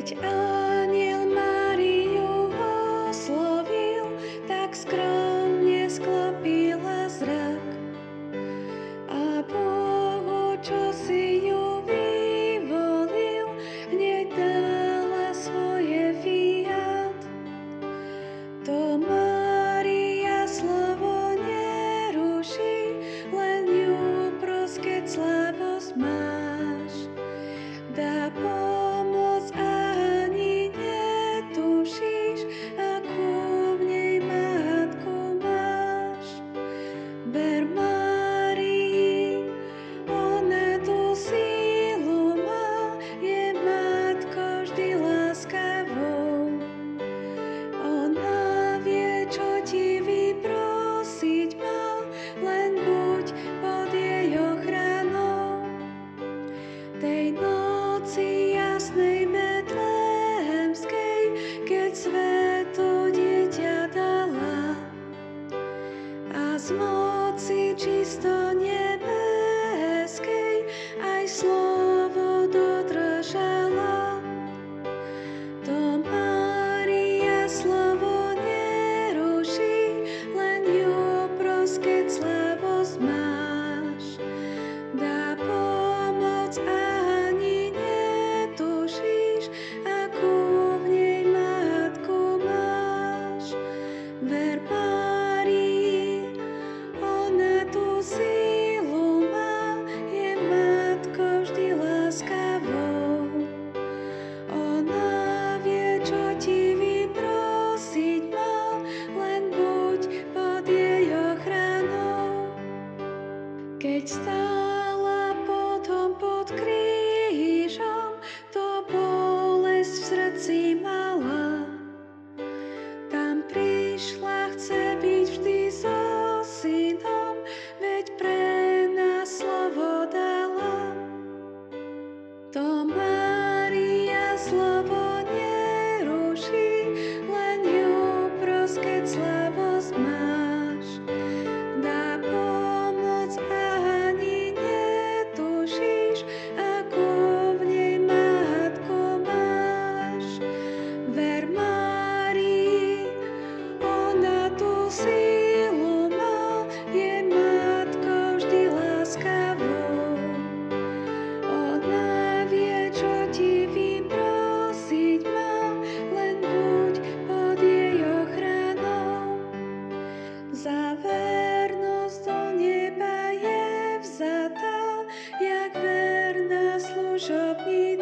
Keď anjel Máriu oslovil, tak skromne sklopila zrak. A Bohu, čo si ju vyvolil, hneď dala svoje fiat. To Mária slovo neruší, len ju pros, keď slabosť máš. Dá pomoc ani netušíš, akú v nej matku máš. Ber Márii, ona tú sílu má, je matkou vždy láskavou. Ona vie, čo ti vyprosiť má, len buď pod jej ochranou. Tej noci jasnej betlehemskej, keď svetu dieťa dala a z moci čisto nebeskej aj slovo dodržala. To Mária slovo neruší, len ju pros, keď slabosť máš. Dá pomoc ani netušíš, akú v nej matku máš. Ver Márii, ona tú sílu má, je matkou vždy láskavou. Ona vie, čo ti vyprosiť má, len buď pod jej ochranou. Keď stála potom pod krížom, to bolesť v srdci mala. Tam prišla, chce byť vždy so synom, veď pre nás slovo dala. To Mária slovo neruší, len ju pros, keď slabosť máš. Dá pomoc ani netušíš, akú v nej matku máš. Ver Márii, ona tú sílu má, je matkou vždy láskavou. Ona vie, čo ti vyprosiť má, len buď pod jej ochranou. Za vernosť do neba je vzatá, jak verná služobnica.